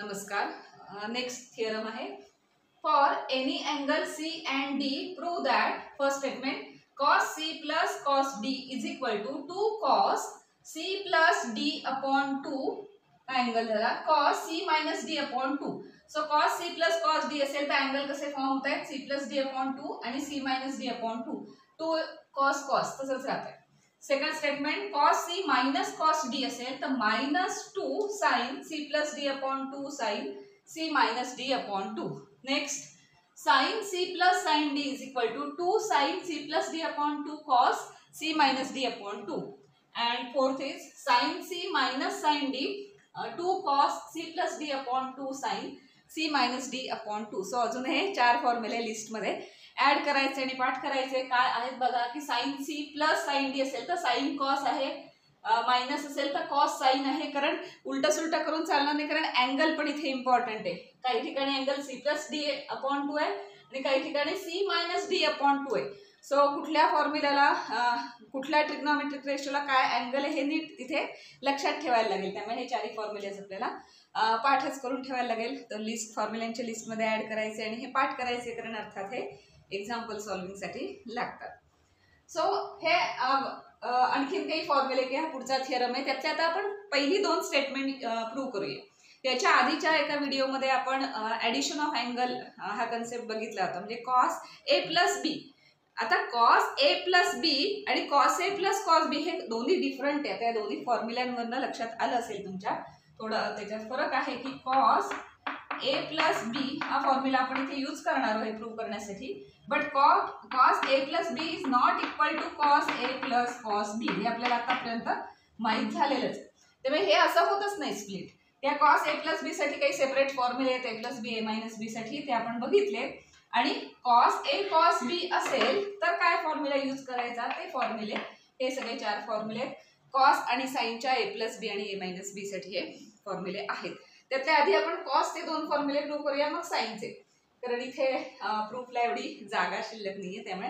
नमस्कार. Next theorem आहे. For any angle C and D prove that first statement cos c plus cos d is equal to 2 cos c plus d upon 2 angle झाला cos c minus d upon 2. So cos c plus cos d असेल तर angle कसे form होत आहेत c plus d upon 2 आणि c minus d upon 2. 2 cos cos तसंच राहतंय. Second statement cos c minus cos d असेल तर -2 sin c plus d upon 2 sin c minus d upon 2. Next sin c plus sin d is equal to 2 sin c plus d upon 2 cos c minus d upon 2. And fourth is sin c minus sin d 2 cos c plus d upon 2 sin c minus d upon 2. So अजून हे 4 फॉर्म्युले लिस्टमध्ये add करायचे आणि पाठ करायचे. काय आहेत बघा की sin c plus sin d असेल तर sin cos आहे, मायनस असेल तर cos sin आहे. कारण उलटा सुलटा करून चालणार नाही, कारण अँगल पण इथे इम्पॉर्टंट आहे. काही ठिकाणी angle c plus d upon 2 आहे आणि काही ठिकाणी c minus d upon 2 आहे. सो कुठल्या फॉर्म्युल्याला कुठल्या ट्रिग्नोमेट्रिक रेशोला काय अँगल आहे हे नीट इथे लक्षात ठेवायला लागेल. त्यामुळे हे चारही फॉर्म्युलेज आपल्याला पाठच करून ठेवायला लागेल. तर लिस्ट फॉर्म्युल्यांच्या लिस्टमध्ये ऍड करायचे आणि हे पाठ करायचे, कारण अर्थात हे एक्झाम्पल सॉल्विंगसाठी लागतात. सो हे आणखीन काही फॉर्म्युले की हा पुढचा थिअरम आहे, त्यातल्या आता आपण पहिली 2 स्टेटमेंट प्रूव्ह करूया. याच्या आधीच्या एका व्हिडिओमध्ये आपण ॲडिशन ऑफ अँगल हा कन्सेप्ट बघितला होता, म्हणजे cos a plus b. आता cos a plus b आणि cos a plus cos b हे दोन्ही डिफरंट आहेत. त्या दोन्ही फॉर्म्युल्यांवरनं लक्षात आलं असेल तुमच्या. थोडं त्याच्यात फरक आहे की cos a plus b हा फॉर्म्युला आपण इथे यूज करणार आहोत प्रूव्ह करण्यासाठी. But cos a plus b is not equal to cos a plus cos b. हे आपल्याला आतापर्यंत माहीत झालेलंच आहे. त्यामुळे हे असं होतच नाही स्प्लिट. त्या cos a plus b साठी काही सेपरेट फॉर्म्युले आहेत, a plus b a minus b साठी, ते आपण बघितले. आणि cos a cos b असेल तर काय फॉर्म्युला यूज करायचा ते फॉर्म्युले हे सगळे 4 फॉर्म्युले cos आणि साइनच्या a plus b आणि a minus b साठी हे फॉर्म्युले आहेत. त्यातल्या आधी आपण cos चे 2 फॉर्म्युले प्रूव्ह करूया, मग साइनचे, कारण इथे प्रूफला एवढी जागा शिल्लक नाहीये. त्यामुळे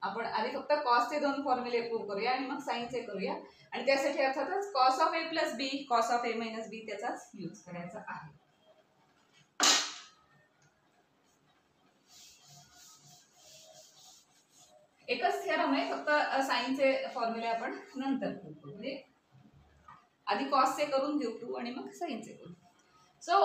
आपण आधी फक्त cos चे 2 फॉर्म्युले प्रूव्ह करूया आणि मग साइनचे करूया. आणि त्यासाठी अर्थातच cos of a plus b cos of a minus b त्याचाच यूज करायचा आहे. एकच थिअरम आहे, फक्त साइनचे फॉर्म्युले आपण नंतर प्रूव्ह करू. म्हणजे आधी कॉसचे करून घेऊ प्रूव्ह आणि मग साइनचे करू. सो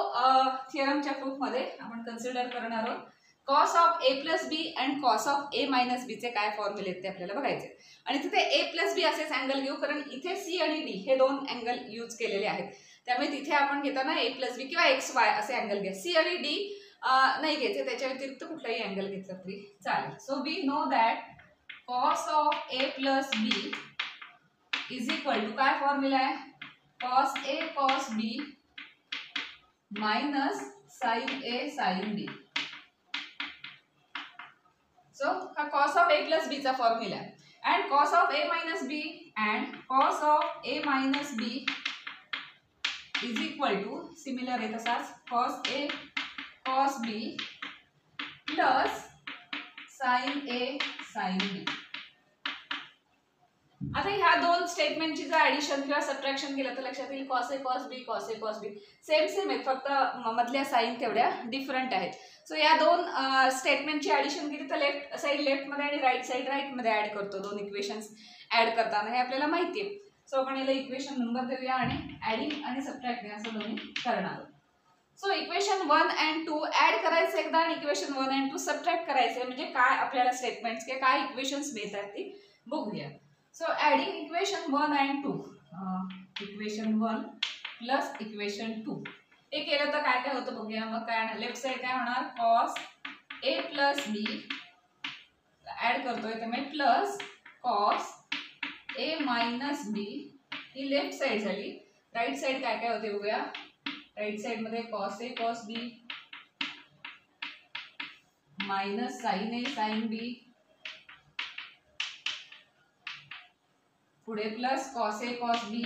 थिअरमच्या प्रूफमध्ये आपण कन्सिडर करणार आहोत cos of a plus b and cos of a minus b चे काय फॉर्म्युले आहेत ते आपल्याला बघायचे. आणि तिथे a plus b असेच अँगल घेऊ, कारण इथे c आणि d हे 2 अँगल यूज केलेले आहेत. त्यामुळे तिथे आपण घेताना a plus b किंवा x y असे अँगल घ्या. c आणि d नाही घ्यायचे, त्याच्या व्यतिरिक्त कुठलाही अँगल घेतला तरी चालेल. So we know that cos of a plus b is equal to काय फॉर्म्युला आहे, cos a cos b minus sin a sin b. So हा cos of a plus b चा फॉर्म्युला आहे. and cos of a minus b and cos of a minus b is equal to similar आहे तसाच cos a cos b plus sin a sin b. आता ह्या 2 स्टेटमेंटची जर addition किंवा subtraction केलं तर लक्षात येईल cos a cos b cos a cos b same आहेत, फक्त मधल्या साइन तेवढ्या डिफरंट आहेत. सो या 2 स्टेटमेंटची ऍडिशन केली तर लेफ्ट साइड लेफ्टमध्ये आणि राईट साइड राईटमध्ये ऍड करतो. 2 इक्वेशन्स ऍड करताना हे आपल्याला माहिती आहे. सो आपण याला इक्वेशन नंबर देऊया आणि ऍडिंग आणि सबट्रॅक्टिंग असं दोन्ही करणार आहोत. सो इक्वेशन 1 and 2 ऍड करायचं एकदा आणि इक्वेशन 1 and 2 सबट्रॅक्ट करायचे, म्हणजे काय आपल्याला स्टेटमेंट्स किंवा काय इक्वेशन्स मिळतात ती बघूया. So adding equation 1 and 2, equation 1 plus equation 2 हे केलं तर काय काय होतं बघूया. मग काय लेफ्ट साइड काय होणार, cos a plus b add करतोय त्यामुळे plus cos a minus b ही लेफ्ट साइड झाली. राईट साइड काय काय होते बघूया. राईट साइड मध्ये cos a cos b minus sin a sin b, पुढे plus cos a cos b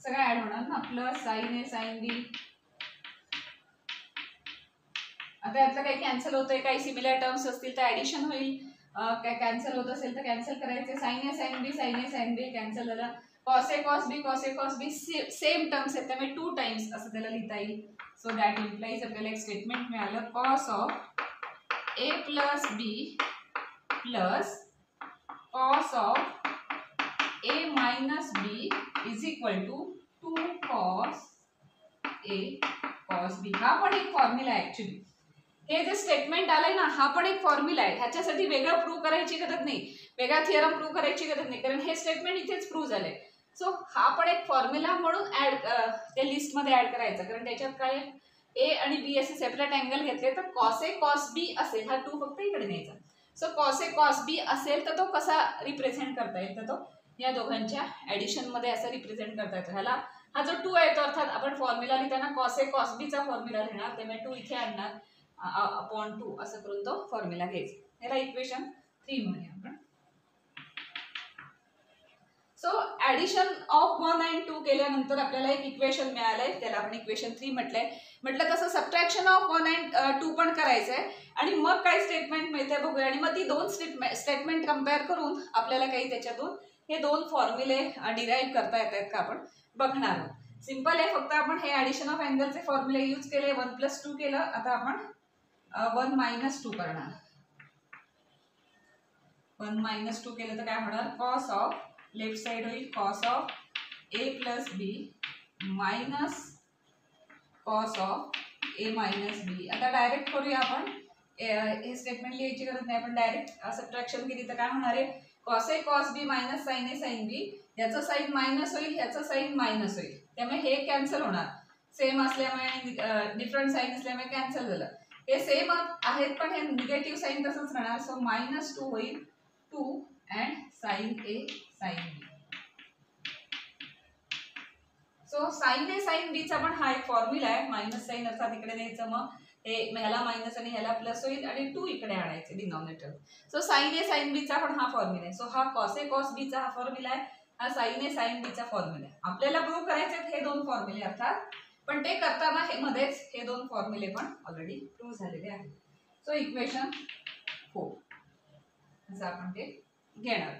सगळं ऍड होणार ना, plus sin a sin b. आता यातलं काही कॅन्सल होतंय, काही सिमिलर टर्म्स असतील तर ऍडिशन होईल, काय कॅन्सल होत असेल तर कॅन्सल करायचे. sin a sin b sin a sin b cancel झाला. Cos A cos B same terms आहेत त्यामुळे 2 टाइम्स असं त्याला लिहिता येईल. सो दॅट इम्प्लाइज आपल्याला एक स्टेटमेंट मिळालं cos of A plus B plus cos of A minus B is equal to 2 cos A cos B. हा पण एक फॉर्म्युला आहे ऍक्च्युली. हे जे स्टेटमेंट आलंय ना हा पण एक फॉर्म्युला आहे. ह्याच्यासाठी वेगळं प्रूव्ह करायची गरज नाही, वेगळा थिअरम प्रूव्ह करायची गरज नाही कारण हे स्टेटमेंट इथेच प्रूव्ह झालंय. सो हा पण एक फॉर्म्युला म्हणून ऍड त्या लिस्टमध्ये ऍड करायचा कारण त्याच्यात काय ए आणि बी असे सेपरेट अँगल घेतले तर कॉस ए कॉस बी असेल. हा 2 फक्त इकडे न्यायचा. सो कॉस ए कॉस बी असेल तर तो कसा रिप्रेझेंट करता येईल तर तो या दोघांच्या ऍडिशन मध्ये असं रिप्रेझेंट करता येतो. ह्याला हा जो 2 आहे तो अर्थात आपण फॉर्म्युला लिहिताना कॉस ए कॉस बी चा फॉर्म्युला लिहिणार त्यामुळे 2 इथे आणणार अपॉन 2 असं करून तो फॉर्म्युला घ्यायचा. याला इक्वेशन 3 म्हणूया आपण. सो ऍडिशन ऑफ 1 आणि 2 केल्यानंतर आपल्याला एक इक्वेशन मिळालंय त्याला आपण इक्वेशन 3 म्हटलंय. म्हटलं तसं सबट्रॅक्शन ऑफ 1 आणि 2 पण करायचंय आणि मग काय स्टेटमेंट मिळते बघूया आणि मग ती 2 स्टेटमेंट कंपेअर करून आपल्याला काही त्याच्यातून हे 2 फॉर्म्युले डिराईव्ह करता येत आहेत का आपण बघणार आहोत. सिंपल आहे, फक्त आपण हे ऍडिशन ऑफ अँगलचे फॉर्म्युले यूज केले. 1 + 2 केलं. आता आपण 1 - 2 करणार. 1 - 2 केलं तर काय होणार कॉस ऑफ लेफ्ट साइड होईल cos of A plus B minus cos of A minus B. आता डायरेक्ट करूया आपण. हे स्टेटमेंट लिहायची गरज नाही, आपण डायरेक्ट सबट्रॅक्शन केली तर काय होणार आहे cos A cos B minus sign A sine बी. याचं साइन मायनस होईल ह्याचं साइन मायनस होईल त्यामुळे हे कॅन्सल होणार. सेम असल्यामुळे आणि डिफरंट साइन असल्यामुळे कॅन्सल झालं. हे सेम आहेत पण हे निगेटिव्ह साइन तसंच राहणार. सो -2 होईल 2 and sine A sine B. So sine A sine B चा पण हा एक फॉर्म्युला आहे. मायनस साइन अर्थात इकडे द्यायचं मग हे ह्याला मायनस आणि ह्याला प्लस होईल आणि 2 इकडे आणायचे denominator. So sine A sine B चा पण हा फॉर्म्युला आहे. सो हा कॉस ए कॉस बी चा हा फॉर्म्युला आहे. हा साइन ए साइन बी चा फॉर्म्युला आहे. आपल्याला प्रूव्ह करायचे हे 2 फॉर्म्युले अर्थात पण ते करताना हे मध्येच हे 2 फॉर्म्युले पण ऑलरेडी प्रूव्ह झालेले आहेत. सो इक्वेशन 4 असं आपण ते घेणार.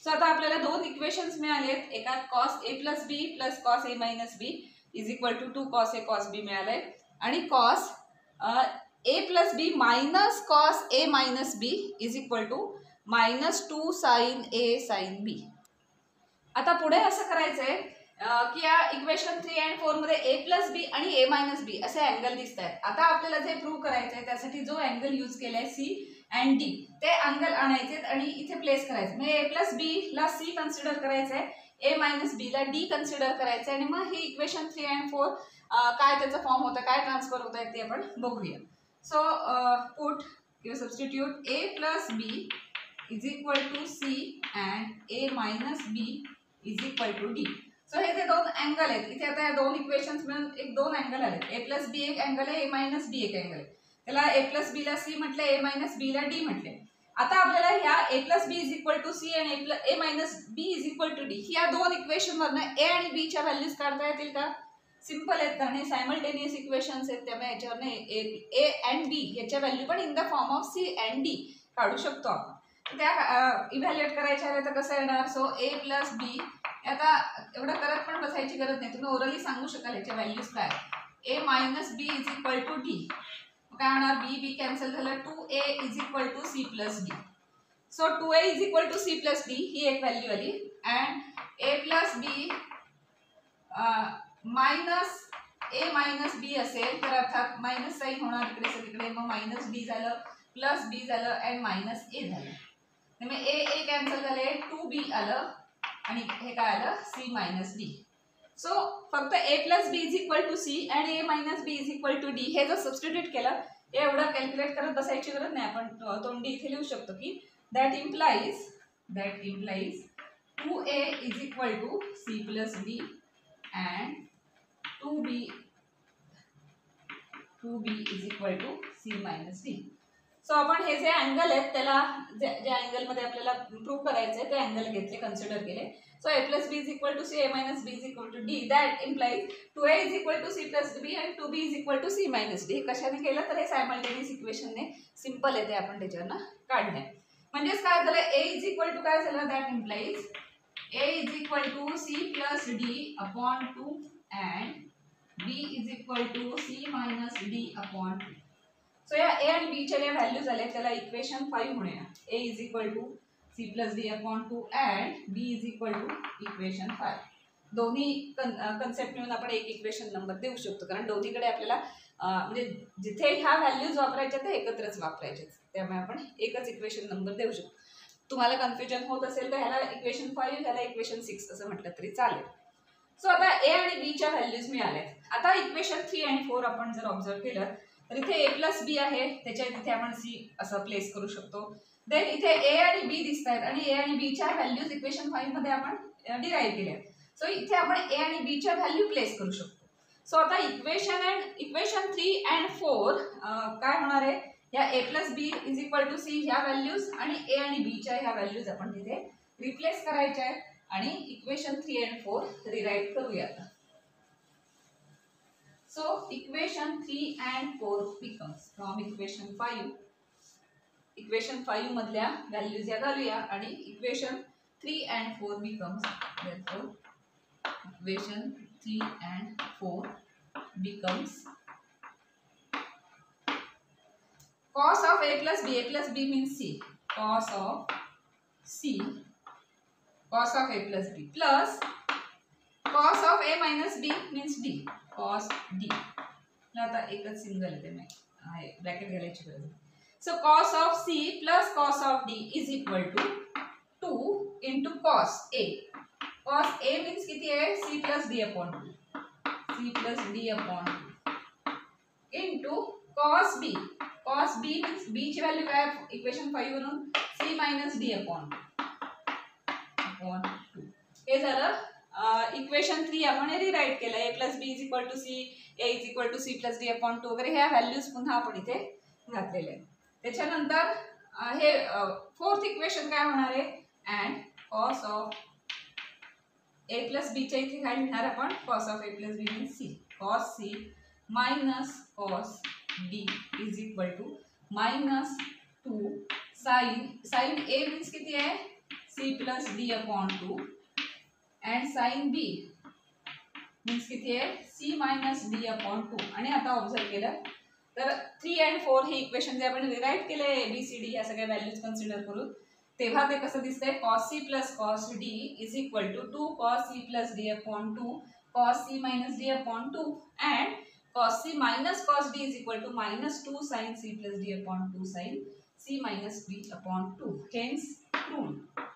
सो आता आपल्याला 2 इक्वेशन्स मिळालेत. एकात cos A plus B plus cos A minus B is equal to 2 cos A cos B मिळालंय आणि cos A plus B minus cos A minus B is equal to -2 sine A sine B. आता पुढे असं करायचंय की या equation 3 आणि 4 मध्ये ए प्लस बी आणि ए मायनस बी असे अँगल दिसत आहेत. आता आपल्याला जे प्रूव्ह करायचंय त्यासाठी जो अँगल यूज केलाय सी अँड डी ते अँगल आणायचे आणि इथे प्लेस करायचे. म्हणजे ए प्लस बी ला सी कन्सिडर करायचंय, ए मायनस बी ला डी कन्सिडर करायचंय आणि मग ही इक्वेशन 3 आणि 4 काय त्याचं फॉर्म होतं काय ट्रान्सफर होत आहे ते आपण बघूया. सो पुट किंवा substitute A plus B is equal to C and A minus B is equal to D. So हे जे 2 अँगल आहेत इथे आता या 2 इक्वेशन्स मिळून एक 2 अँगल आले. ए प्लस बी एक अँगल आहे, ए मायनस बी एक अँगल आहे. त्याला ए प्लस बी ला सी म्हटले, ए मायनस बी ला डी म्हटले. आता आपल्याला ह्या A plus B is equal to C आणि A minus B is equal to D या 2 इक्वेशन मधनं ए आणि बी च्या व्हॅल्यूज काढता येतील का? सिंपल आहेत कारण हे सायमल्टेनियस इक्वेशन्स आहेत त्यामुळे याच्यावरनं ए अँड बी याच्या व्हॅल्यू पण in the form of C and D काढू शकतो आपण. त्या इव्हॅल्युएट करायच्या आहेत तर कसं येणार. सो ए प्लस बी आता एवढं करत पण बसायची गरज नाही, तुम्ही ओरली सांगू शकाल ह्याच्या व्हॅल्यूज काय. A minus B is equal to D काय होणार बी बी कॅन्सल झालं 2a is equal to C plus D. So 2a is equal to C plus D ही एक व्हॅल्यू आली and A plus B minus A minus B असेल तर अर्थात minus sine होणार इकडे सगळीकडे मग मायनस बी झालं प्लस बी झालं अँड मायनस ए झालं. त्यामुळे ए कॅन्सल झाले 2b आलं आणि हे काय आलं सी मायनस डी. सो फक्त A plus B is equal to C and A minus B is equal to D हे जर सबस्टिट्यूट केलं एवढं कॅल्क्युलेट करत बसायची गरज नाही. आपण तोंडी इथे लिहू शकतो की that implies 2a is equal to C plus D and 2b is equal to C minus D. So आपण हे जे अँगल आहेत त्याला ज्या अँगलमध्ये आपल्याला प्रूव्ह करायचं आहे ते अँगल घेतले कन्सिडर केले. So A plus B is equal to C A minus B is equal to D that implies 2a is equal to C plus B and 2b is equal to C minus D. कशाने केलं तर हे simultaneous इक्वेशनने simple आहे ते आपण त्याच्यावरनं काढणे. म्हणजेच काय झालं ए इज इक्वल टू काय झालं that implies A is equal to C plus D upon 2 and B is equal to C minus D upon 2. So या A आणि B च्या ज्या व्हॅल्यूज आल्या त्याला इक्वेशन 5 म्हणूया. A is equal to C plus D upon 2 and B is equal to equation 5. दोन्ही concept मिळून आपण एक इक्वेशन नंबर देऊ शकतो कारण दोन्हीकडे आपल्याला म्हणजे जिथे ह्या व्हॅल्यूज वापरायच्या ते एकत्रच वापरायचे, त्यामुळे आपण एकच इक्वेशन नंबर देऊ शकतो. तुम्हाला कन्फ्युजन होत असेल तर ह्याला इक्वेशन 5 ह्याला इक्वेशन 6 असं म्हटलं तरी चालेल. सो आता A आणि B च्या व्हॅल्यूज मिळाल्यात. आता इक्वेशन 3 आणि 4 आपण जर ऑब्झर्व केलं तर इथे A प्लस बी आहे, त्याच्या तिथे आपण C असं प्लेस करू शकतो. देन इथे A आणि B दिसत आहेत आणि A आणि B च्या व्हॅल्यूज इक्वेशन 5 मध्ये आपण डिराईव्ह केल्या. सो इथे आपण A आणि B च्या व्हॅल्यू प्लेस करू शकतो. सो आता इक्वेशन 3 अँड 4 काय होणार आहे, या A plus B is equal to C ह्या व्हॅल्यूज आणि A आणि B च्या ह्या व्हॅल्यूज आपण तिथे रिप्लेस करायच्या आहेत आणि इक्वेशन 3 अँड 4 रिराईट करूयात. So equation 3 and 4 becomes from equation 5 मधल्या व्हॅल्यूज या घालूया आणि equation 3 and 4 becomes therefore equation 3 and 4 becomes cos of A plus B means C, cos of C, cos of A plus B plus cos of A minus B means D, cos D. आता एकच single आहे ते bracket घालायची गरज नाही. So cos of C plus cos of D is equal to 2 into cos A. Cos A means किती आहे, C plus D upon 2, C plus D upon 2 into cos B. Cos B means B ची value काय equation 5 वरून C minus D upon 2. हे झालं equation 3 आपण rewrite केलं. A plus B is equal to C, A is equal to C plus D upon 2 वगैरे ह्या values पुन्हा आपण इथे घातलेले आहेत. त्याच्यानंतर हे फोर्थ इक्वेशन काय होणार आहे, and cos of A plus B च्या इथे काय लिहिणार आपण, cos of A plus B means C, cos C minus cos D is equal to minus 2 sine A means किती आहे, C plus D upon 2 and sin B means किती आहे, C minus D upon 2. आणि आता observe केलं तर 3 and 4 हे equation जे आपण रिराईट केले ABCD या सगळ्या व्हॅल्यूज कन्सिडर करून, तेव्हा ते कसं दिसतंय, cos C plus cos D is equal to 2 cos C plus D upon 2 cos C minus D upon 2 and cos C minus cos D is equal to minus 2 sin C plus D upon 2 sin C minus D upon 2. Hence proved.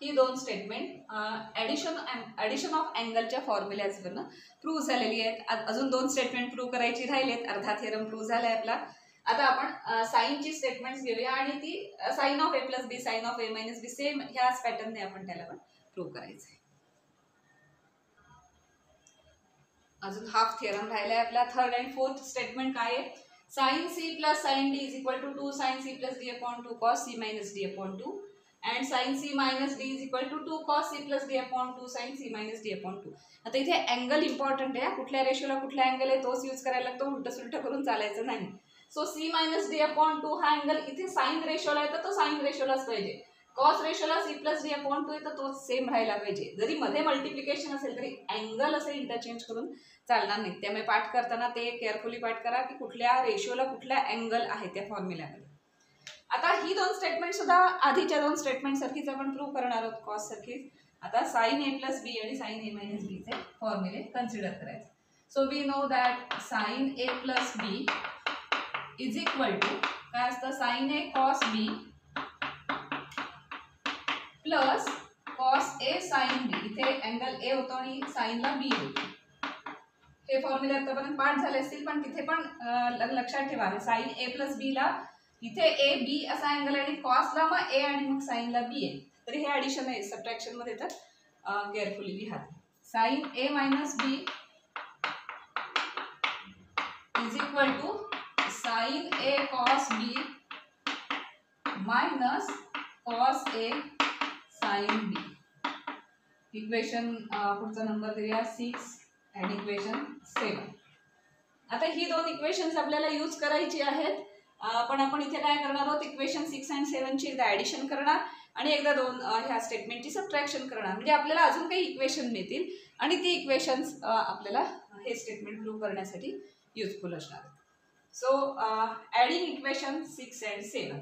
ही दोन statement addition of अँगलच्या फॉर्म्युल्याजवरनं prove झालेली आहेत. अजून दोन statement prove करायची राहिलेत. अर्धा theorem prove झालाय आपला. आता आपण साइनची स्टेटमेंट्स घेऊया आणि ती sine of A plus B, sine of A minus B, same ह्याच पॅटर्नने आपण त्याला पण प्रूव्ह करायचं आहे. अजून हाफ थिअरम राहिलाय आपला. थर्ड अँड फोर्थ स्टेटमेंट काय आहे, sine C plus sine D is equal to 2 sine C plus D upon 2 cos C minus D upon 2 and sin C minus D is equal to 2 cos C plus D upon 2 sin C minus D upon 2. आता इथे angle important आहे. कुठल्या रेशोला कुठला angle आहे तोच use करायला लागतो, उलट सुलट करून चालायचं नाही. So C minus D upon 2 हा अँगल इथे साइन रेशोला आहे तर तो साइन रेशोलाच पाहिजे. कॉस रेशोला C plus D upon 2 आहे तर तोच सेम राहायला पाहिजे. जरी मध्ये मल्टिप्लिकेशन असेल तरी अँगल असे इंटरचेंज करून चालणार नाही. त्यामुळे पाठ करताना ते केअरफुली पाठ करा की कुठल्या रेशोला कुठला अँगल आहे त्या फॉर्म्युल्यामध्ये. आता ही दोन स्टेटमेंट सुद्धा आधीच्या दोन स्टेटमेंट सारखीच आपण प्रूव्ह करणार आहोत, कॉस सारखीच. आता साइन A प्लस बी आणि साइन A मायनस बी चे फॉर्म्युले कन्सिडर करायचे. So we know that sine A plus B is equal to काय असतं, sine A cos B plus cos A sine B. इथे अँगल A होतो आणि साइनला बी होतो. हे फॉर्म्युले आतापर्यंत पाठ झाले असतील पण तिथे पण लक्षात ठेवा, साइन A प्लस बी ला इथे ए बी असा अँगल आहे आणि कॉसला मग ए आणि मग साइनला बी आहे. तर हे ॲडिशन आहे सबट्रॅक्शन मध्ये, तर केअरफुली लिहा. Sine A minus B is equal to sine A cos B minus cos A sine B. Equation पुढचा नंबर देऊया 6 आणि इक्वेशन 7. आता ही दोन इक्वेशन्स आपल्याला यूज करायची आहेत. पण आपण इथे काय करणार आहोत, इक्वेशन 6 आणि 7 ची ॲडिशन करणार आणि एकदा दोन ह्या स्टेटमेंटची सबट्रॅक्शन करणार, म्हणजे आपल्याला अजून काही इक्वेशन मिळतील आणि ती इक्वेशन्स आपल्याला हे स्टेटमेंट प्रूव्ह करण्यासाठी युजफुल असणार. So adding equation 6 and 7.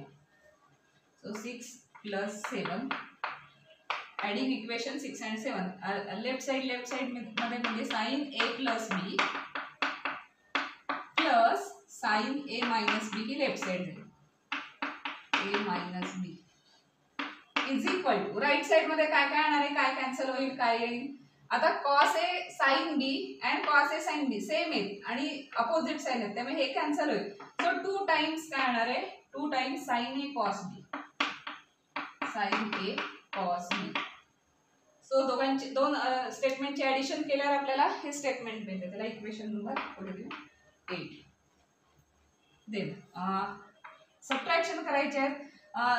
So 6 + 7 adding equation 6 and 7. Left side मध्ये म्हणजे sine A plus B plus sine A minus B ही लेफ्ट साइड झाली. A minus B is equal to right side मध्ये काय काय येणार आहे, काय कॅन्सल होईल, काय येईल. आता cos A sine B and cos A sine B same आहेत आणि अपोजिट साइन आहेत, त्यामुळे हे कॅन्सल होईल. सो 2 टाइम्स काय येणार आहे, 2 times sign A cos B, sign A cos B. So दोघांची दोन स्टेटमेंटचे ऍडिशन केल्यावर आपल्याला हे स्टेटमेंट मिळते, त्याला इक्वेशन नंबर 8. देन सबट्रॅक्शन करायचे आहेत.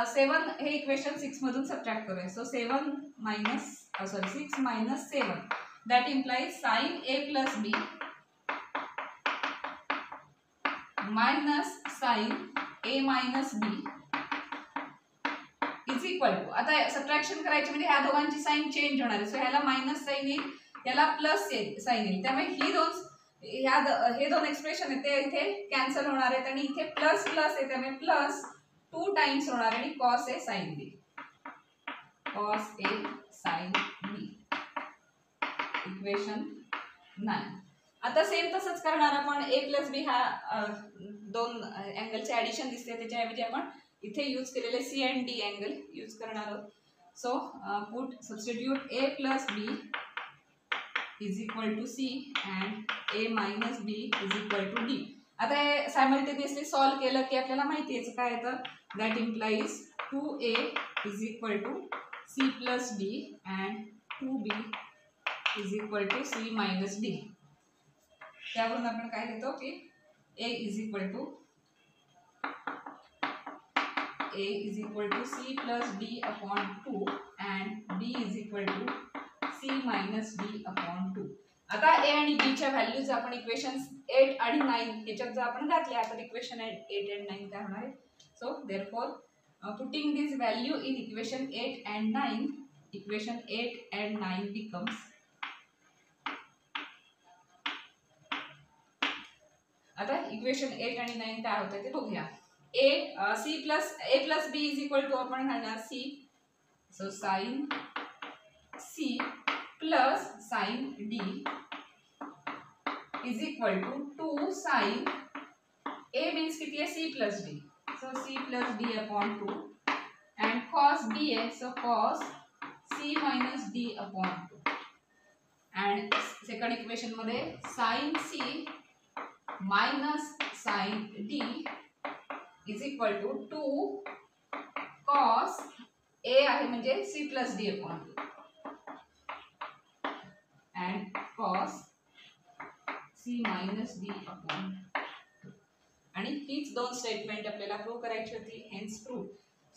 7 हे इक्वेशन 6 मधून सबट्रॅक्ट करूया. So 6 minus 7 that implies sin a plus b minus sin a minus b is equal to. आता सबट्रॅक्शन करायचे म्हणजे ह्या दोघांची साइन चेंज होणार आहे. सो ह्याला मायनस साइन येईल, याला प्लस साइन येईल, त्यामुळे हे दोन एक्सप्रेशन आहेत ते इथे कॅन्सल होणार आहेत आणि इथे प्लस प्लस आहे, त्यामुळे प्लस 2 टाइम्स होणार आणि cos a sin b, cos a sin b. Equation 9. आता सेम तसंच करणार आपण. a प्लस बी हा दोन अँगलचे ॲडिशन दिसते, त्याच्याऐवजी आपण इथे यूज केलेले C and D angle use करणार आहोत. So put substitute a plus B is equal to C and a minus B is equal to D. आता हे सायमल्टेनियसली सॉल्व केलं की आपल्याला माहिती आहे काय येतं. That implies 2a is equal to c plus d and 2b is equal to c minus d. त्यावरून आपण काय घेतो की a is equal to c plus d upon 2 and b is equal to c minus d upon 2. आता a आणि b च्या values आपण equation 8 आणि 9 याच्यात जर आपण घातल्या तर इक्वेशन 8 and 9 काय होणार आहे. So therefore putting this value in equation 8 and 9, equation 8 and 9 becomes. आता इक्वेशन 8 आणि 9 काय होतं ते बघूया. a plus b is equal to आपण घालणार c. So sine c plus sine d is equal to 2 sine a means किती आहे c plus d. So c plus d upon 2 and cos b आहे. So cos c minus d upon 2 and second equation मध्ये sine c minus sine d is equal to 2 cos a आहे म्हणजे c plus d upon 2 and cos c minus d upon 2. आणि हीच दोन statement आपल्याला prove करायची होती, hence prove.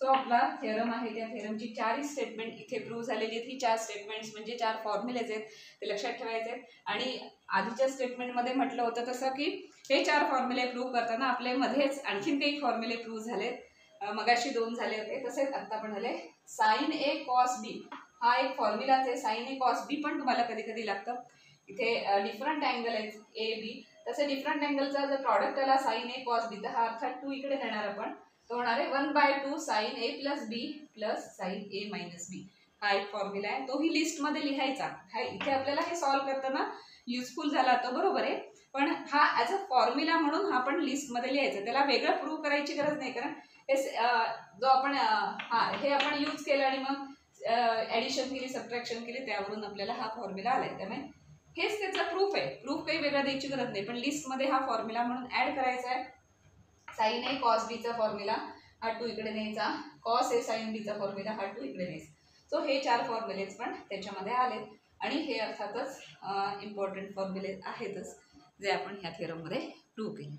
So आपला थेरम आहे, त्या थेरमची 4 स्टेटमेंट इथे प्रूव्ह झालेली आहेत. ही 4 स्टेटमेंट्स म्हणजे 4 फॉर्म्युलेज आहेत, ते लक्षात ठेवायचे आहेत. आणि आधीच्या स्टेटमेंटमध्ये म्हटलं होतं तसं की हे 4 फॉर्म्युले प्रूव्ह करताना आपले मध्येच आणखीन काही फॉर्म्युले प्रूव्ह झालेत. मगाशी 2 झाले होते, तसेच आत्ता पण झाले. साइन ए कॉस बी हा एक फॉर्म्युलाच आहे. साइन ए कॉस बी पण तुम्हाला कधी कधी लागतं. इथे डिफरंट अँगल आहेत ए बी, तसे डिफरंट अँगलचा जर प्रॉडक्ट आला साइन ए कॉस बी तर हा अर्थात 2 इकडे नेणार आपण, तो होणार आहे 1/2 sign A plus B plus sine A minus बी. हा एक फॉर्म्युला आहे, तोही लिस्टमध्ये लिहायचा. हा इथे आपल्याला हे सॉल्व करताना युजफुल झाला तर बरोबर आहे, पण हा ॲज अ फॉर्म्युला म्हणून हा आपण लिस्टमध्ये लिहायचा. त्याला वेगळं प्रूव्ह करायची गरज नाही, कारण हे जो आपण हे आपण यूज केलं आणि मग ॲडिशन केली, सबट्रॅक्शन केली, त्यावरून आपल्याला हा फॉर्म्युला आलाय. त्यामुळे हेच त्याचा प्रूफ आहे. प्रूफ काही वेगळा द्यायची गरज नाही, पण लिस्टमध्ये हा फॉर्म्युला म्हणून ॲड करायचा आहे. साइन ए कॉस बीचा फॉर्म्युला हा 2 इकडे न्यायचा, कॉस ए साइन बीचा फॉर्म्युला हा 2 इकडे न्यायचा. सो हे 4 फॉर्म्युलेज पण त्याच्यामध्ये आलेत आणि हे अर्थातच इम्पॉर्टंट फॉर्म्युले आहेतच जे आपण ह्या थेरममध्ये प्रूव्ह केले.